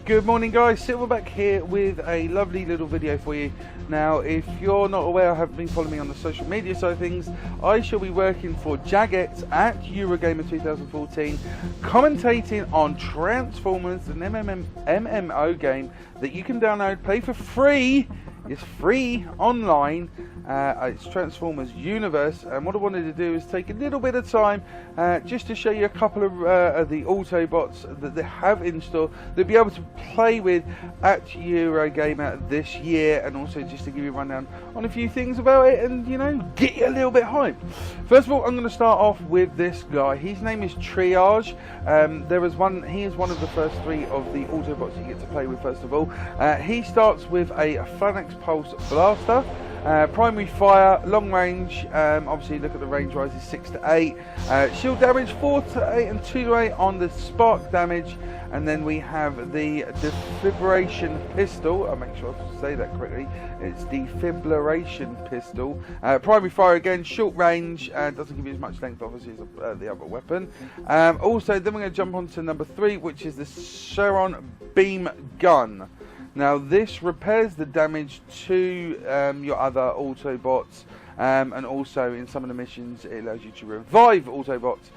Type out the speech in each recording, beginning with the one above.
Good morning guys, Silverback here with a lovely little video for you. Now if you're not aware, I haven't been following me on the social media side of things, I shall be working for Jagex at Eurogamer 2014, commentating on Transformers, an MMO game that you can download, play for free. It's free online. It's Transformers Universe, and what I wanted to do is take a little bit of time just to show you a couple of the Autobots that they have in store that you'll be able to play with at Eurogamer this year, and also just to give you a rundown on a few things about it and, you know, get you a little bit hyped. First of all, I'm going to start off with this guy. His name is Triage. He is one of the first three of the Autobots you get to play with. First of all, he starts with a Phalanx Pulse Blaster. Primary fire, long range, obviously look at the range rises 6 to 8, shield damage 4 to 8 and 2 to 8 on the spark damage, and then we have the defibrillation pistol. I'll make sure I say that correctly. It's defibrillation pistol. Primary fire again, short range, doesn't give you as much length obviously as the other weapon. Also then we're going to jump on to number 3, which is the Sharon beam gun. Now this repairs the damage to your other Autobots, and also in some of the missions it allows you to revive Autobots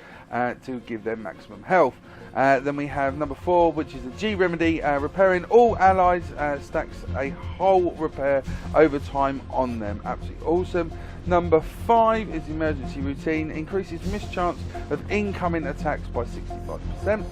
to give them maximum health. Then we have number 4, which is the G Remedy, repairing all allies, stacks a whole repair over time on them. Absolutely awesome. Number 5 is the Emergency Routine, increases mischance of incoming attacks by 65%.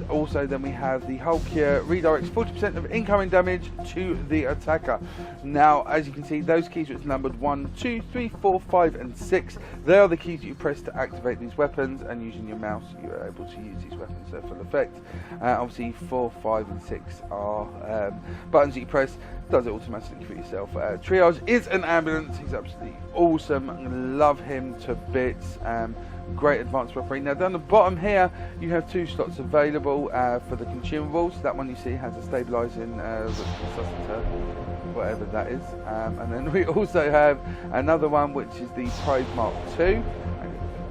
Also then we have the Hull Cure, redirects 40% of incoming damage to the attacker. Now as you can see, those keys which numbered 1, 2, 3, 4, 5 and 6, they are the keys that you press to activate these weapons, and using your mouse you are able to use these weapons to full effect. Obviously 4, 5 and 6 are buttons that you press, does it automatically for yourself. Triage is an ambulance, he's absolutely awesome, I'm going to love him to bits. Great advanced weaponry. Now down the bottom here you have 2 slots available for the consumables. That one you see has a stabilizing resuscitator, whatever that is, and then we also have another one which is the Probe Mark II.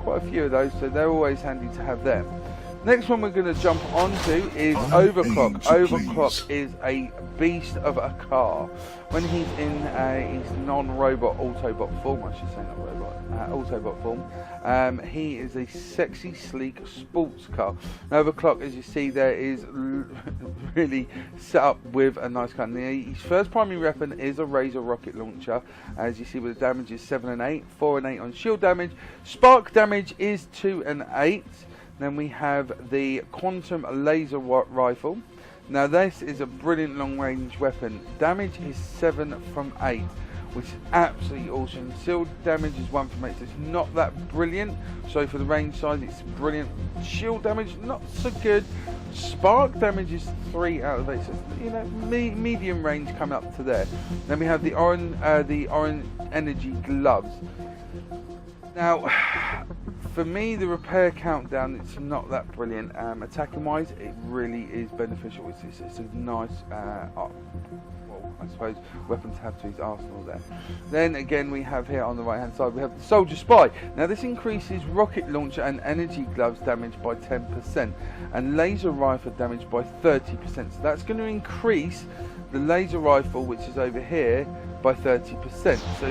Quite a few of those, so they're always handy to have them. Next one we're going to jump onto is Overclock. Overclock is a beast of a car. When he's in his non-robot Autobot form, I should say not robot, Autobot form, he is a sexy, sleek sports car. Now, Overclock, as you see there, is really set up with a nice car. His first primary weapon is a Razor rocket launcher. As you see, with the damage is 7 and 8, 4 and 8 on shield damage. Spark damage is 2 and 8. Then we have the Quantum Laser Rifle. Now this is a brilliant long range weapon. Damage is 7 from 8, which is absolutely awesome. Shield damage is 1 from 8, so it's not that brilliant. So for the range size it's brilliant. Shield damage not so good. Spark damage is 3 out of 8, so you know, medium range coming up to there. Then we have the orange energy gloves. Now for me, the repair countdown, it's not that brilliant. Attacking wise, it really is beneficial. It's a nice, well, I suppose, weapon to have to his arsenal there. Then again, we have here on the right hand side, we have the Soldier Spy. Now this increases rocket launcher and energy gloves damage by 10%, and laser rifle damage by 30%. So that's going to increase the laser rifle, which is over here, by 30%. So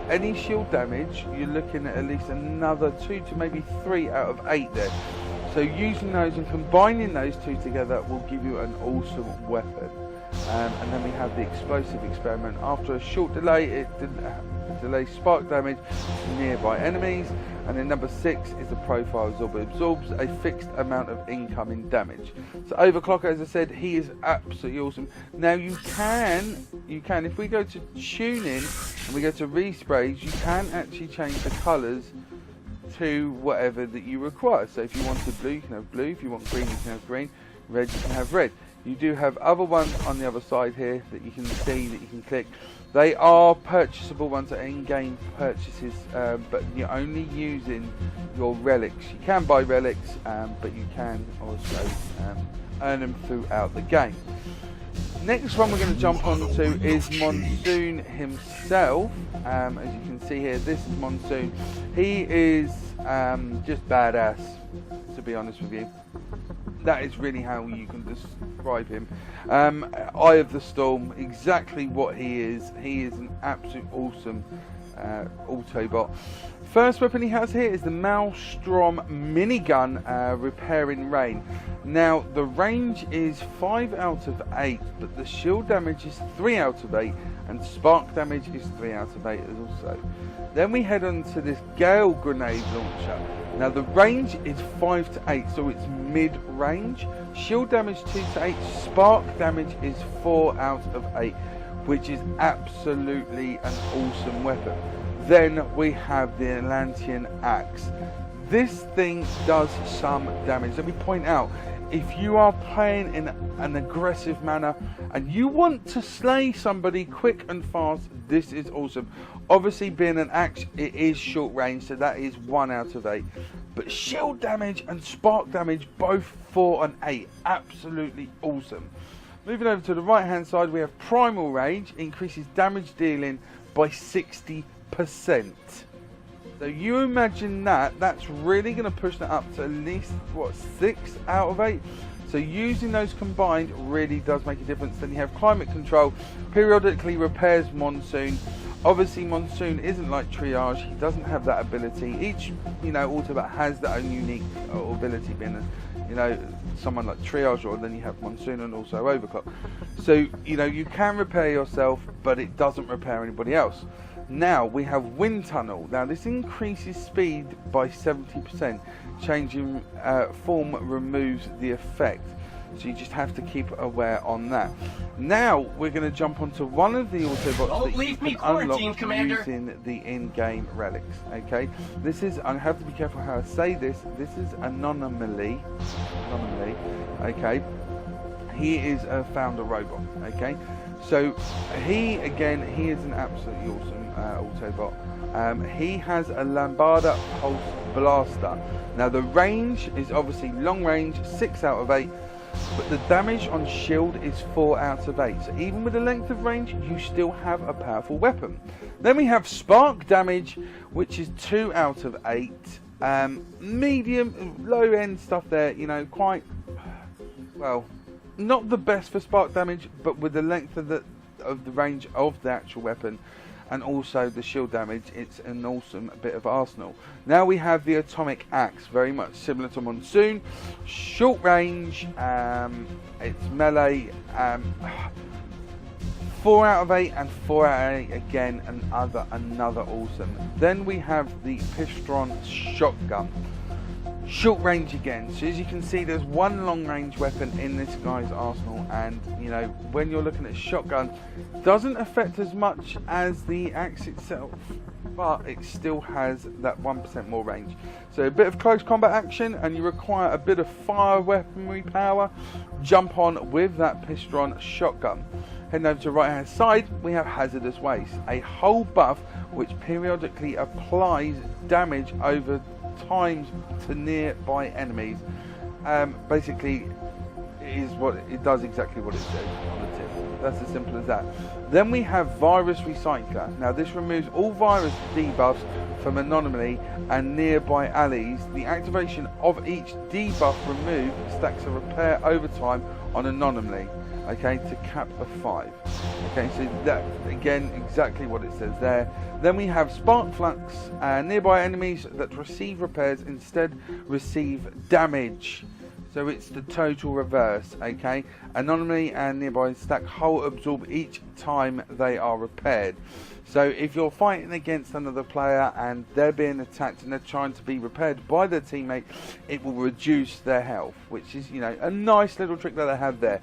any shield damage, you're looking at least another 2 to maybe 3 out of 8 there. So using those and combining those 2 together will give you an awesome weapon. And then we have the Explosive Experiment. After a short delay, it delays spark damage to nearby enemies. And then number 6 is the Profile Absorber. It absorbs a fixed amount of incoming damage. So Overclock, as I said, he is absolutely awesome. Now you can, if we go to tuning and we go to resprays, you can actually change the colours to whatever that you require. So if you wanted blue, you can have blue. If you want green, you can have green. Red, you can have red. You do have other ones on the other side here that you can see, that you can click. They are purchasable ones, that are in-game purchases, but you're only using your relics. You can buy relics, but you can also earn them throughout the game. Next one we're going to jump onto is Monsoon himself. As you can see here, this is Monsoon. He is just badass, to be honest with you. That is really how you can describe him. Eye of the Storm, exactly what he is. He is an absolute awesome Autobot. First weapon he has here is the Maelstrom minigun, repairing rain. Now the range is 5 out of 8, but the shield damage is 3 out of 8, and spark damage is 3 out of 8 also. Then we head on to this Gale grenade launcher. Now the range is 5 to 8, so it's mid-range. Shield damage 2 to 8, spark damage is 4 out of 8, which is absolutely an awesome weapon. Then we have the Atlantean axe. This thing does some damage. Let me point out, if you are playing in an aggressive manner and you want to slay somebody quick and fast, this is awesome. Obviously, being an axe, it is short range, so that is 1 out of 8. But shield damage and spark damage, both 4 and 8, absolutely awesome. Moving over to the right hand side, we have Primal Rage, increases damage dealing by 60%. So you imagine that's really going to push that up to at least, what, 6 out of 8? So using those combined really does make a difference. Then you have Climate Control, periodically repairs Monsoon. Obviously Monsoon isn't like Triage, he doesn't have that ability. Each, Autobot has their own unique ability, being someone like Triage, or then you have Monsoon and also Overclock. So, you can repair yourself, but it doesn't repair anybody else. Now we have Wind Tunnel. Now this increases speed by 70%. Changing form removes the effect. So you just have to keep aware on that. Now we're going to jump onto one of the Autobots that you can unlock using the in-game relics. Okay, this is, I have to be careful how I say this. This is Anomaly. Okay, he is a founder robot. Okay, so he is an absolutely awesome Autobot. He has a Lambada Pulse Blaster. Now the range is obviously long range, 6 out of 8, but the damage on shield is 4 out of 8. So even with the length of range, you still have a powerful weapon. Then we have spark damage, which is 2 out of 8. Medium, low end stuff there, quite, well, not the best for spark damage, but with the length of the range of the actual weapon, and also the shield damage, it's an awesome bit of arsenal. Now we have the Atomic Axe, very much similar to Monsoon. Short range, it's melee, 4 out of 8 and 4 out of 8 again, another awesome. Then we have the Pistron Shotgun. Short range again, so as you can see there's one long range weapon in this guy's arsenal, and when you're looking at shotgun, doesn't affect as much as the axe itself, but it still has that 1% more range. So a bit of close combat action and you require a bit of fire weaponry power, jump on with that Pistron Shotgun. Heading over to the right hand side, we have Hazardous Waste, a hull buff which periodically applies damage over times to nearby enemies. Basically it does exactly what it says on the tip. That's as simple as that. Then we have Virus Recycler. Now this removes all virus debuffs from Anomaly and nearby allies. The activation of each debuff removed stacks a repair overtime on Anomaly, okay, to cap of 5. Okay, so that again exactly what it says there. Then we have Spark Flux. Nearby enemies that receive repairs instead receive damage. So it's the total reverse, okay? Anomaly and nearby stack hull absorb each time they are repaired. So if you're fighting against another player and they're being attacked and they're trying to be repaired by their teammate, it will reduce their health, which is, a nice little trick that they have there.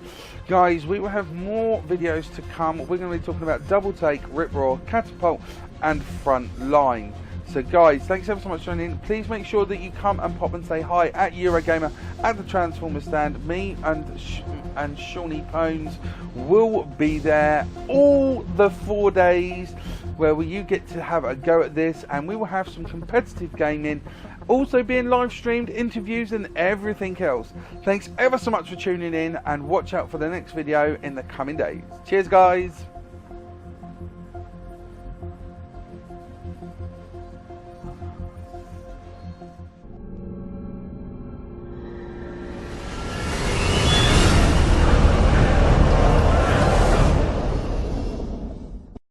Guys, we will have more videos to come. We're going to be talking about Double Take, Rip Roar, Catapult and Front Line. So guys, thanks ever so much for joining in. Please make sure that you come and pop and say hi at Eurogamer at the Transformer stand. Me and Shawnee Pones will be there all the 4 days where you get to have a go at this, and we will have some competitive gaming, also being live streamed, interviews and everything else. Thanks ever so much for tuning in, and watch out for the next video in the coming days. Cheers guys.